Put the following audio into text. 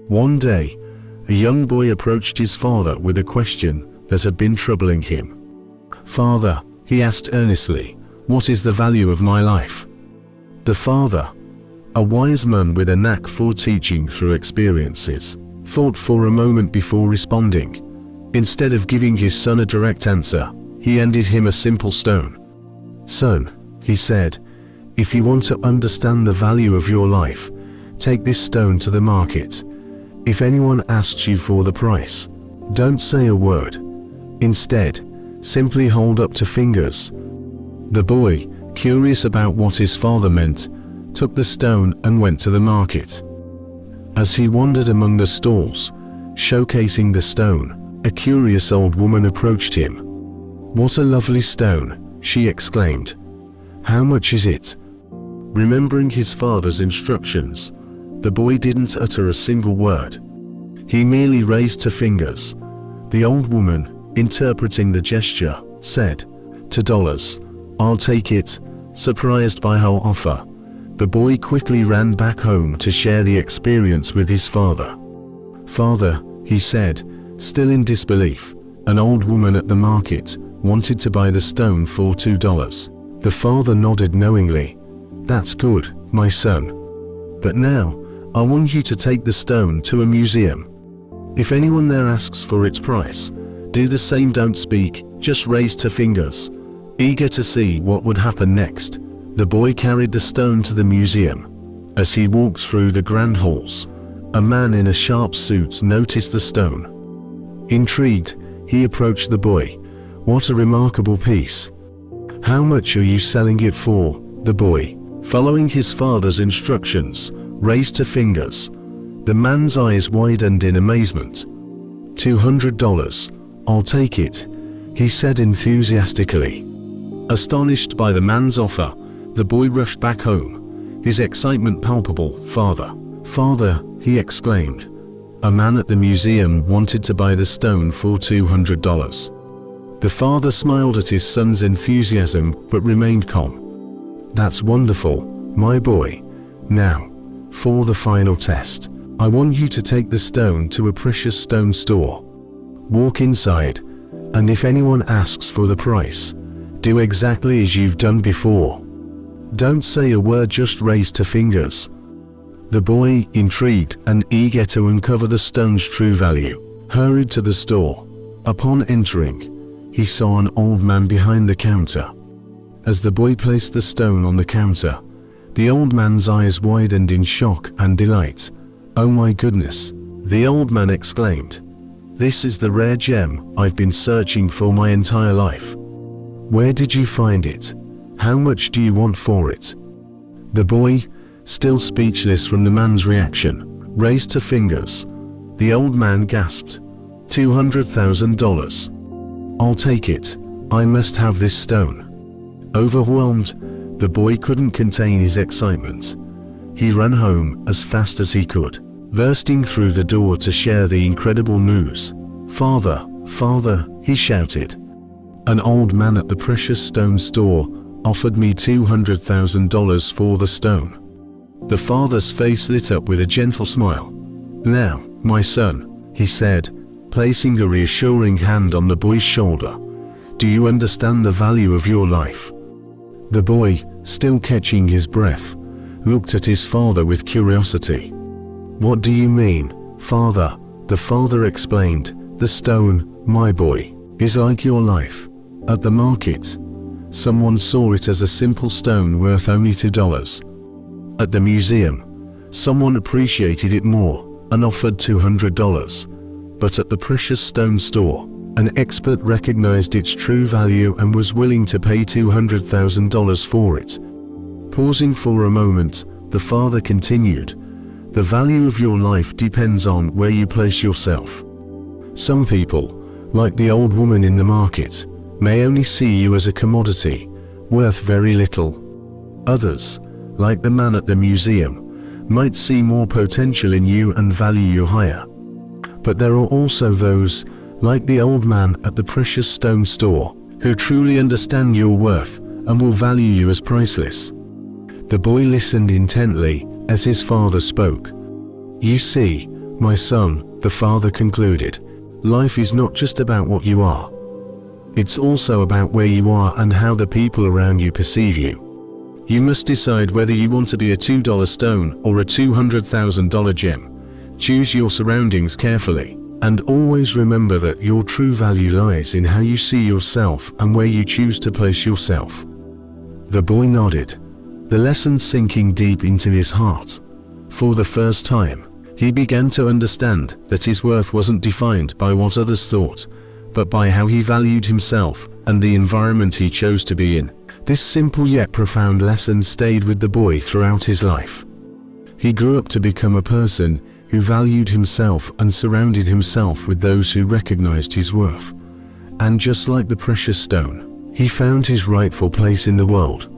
One day, a young boy approached his father with a question that had been troubling him. "Father," he asked earnestly, "what is the value of my life?" The father, a wise man with a knack for teaching through experiences, thought for a moment before responding. Instead of giving his son a direct answer, he handed him a simple stone. "Son," he said, "if you want to understand the value of your life, take this stone to the market. If anyone asks you for the price, don't say a word. Instead, simply hold up two fingers." The boy, curious about what his father meant, took the stone and went to the market. As he wandered among the stalls, showcasing the stone, a curious old woman approached him. "What a lovely stone," she exclaimed. "How much is it?" Remembering his father's instructions, the boy didn't utter a single word. He merely raised two fingers. The old woman, interpreting the gesture, said, $2. "I'll take it." Surprised by her offer, the boy quickly ran back home to share the experience with his father. "Father," he said, still in disbelief, "an old woman at the market wanted to buy the stone for $2. The father nodded knowingly. "That's good, my son. But now, I want you to take the stone to a museum. If anyone there asks for its price, do the same. Don't speak, just raise two fingers." Eager to see what would happen next, the boy carried the stone to the museum. As he walked through the grand halls, a man in a sharp suit noticed the stone. Intrigued, he approached the boy. "What a remarkable piece. How much are you selling it for?" The boy, following his father's instructions, raised two fingers. The man's eyes widened in amazement. $200. "I'll take it," he said enthusiastically. Astonished by the man's offer, the boy rushed back home, his excitement palpable. Father," he exclaimed, "a man at the museum wanted to buy the stone for $200. The father smiled at his son's enthusiasm but remained calm. "That's wonderful, my boy. Now, for the final test, I want you to take the stone to a precious stone store. Walk inside, and if anyone asks for the price, do exactly as you've done before. Don't say a word, just raise two fingers." The boy, intrigued and eager to uncover the stone's true value, hurried to the store. Upon entering, he saw an old man behind the counter. As the boy placed the stone on the counter, the old man's eyes widened in shock and delight. "Oh my goodness," the old man exclaimed. "This is the rare gem I've been searching for my entire life. Where did you find it? How much do you want for it?" The boy, still speechless from the man's reaction, raised two fingers. The old man gasped. $200,000. "I'll take it. I must have this stone." Overwhelmed, the boy couldn't contain his excitement. He ran home as fast as he could, bursting through the door to share the incredible news. "Father, father," he shouted. "An old man at the precious stone store offered me $200,000 for the stone." The father's face lit up with a gentle smile. "Now, my son," he said, placing a reassuring hand on the boy's shoulder, "do you understand the value of your life?" The boy, still catching his breath, looked at his father with curiosity. "What do you mean, father?" The father explained. "The stone, my boy, is like your life. At the market, someone saw it as a simple stone worth only $2. At the museum, someone appreciated it more and offered $200. But at the precious stone store, an expert recognized its true value and was willing to pay $200,000 for it." Pausing for a moment, the father continued, "The value of your life depends on where you place yourself. Some people, like the old woman in the market, may only see you as a commodity, worth very little. Others, like the man at the museum, might see more potential in you and value you higher. But there are also those, like the old man at the precious stone store, who truly understand your worth and will value you as priceless." The boy listened intently as his father spoke. "You see, My son, the father concluded, life is not just about what you are. It's also about where you are and how the people around you perceive you. You must decide whether you want to be a $2 stone or a $200,000 gem. Choose your surroundings carefully, and always remember that your true value lies in how you see yourself and where you choose to place yourself. The boy nodded, the lesson sinking deep into his heart. For the first time, he began to understand that his worth wasn't defined by what others thought, but by how he valued himself and the environment he chose to be in. This simple yet profound lesson stayed with the boy throughout his life. He grew up to become a person who valued himself and surrounded himself with those who recognized his worth. And just like the precious stone, he found his rightful place in the world.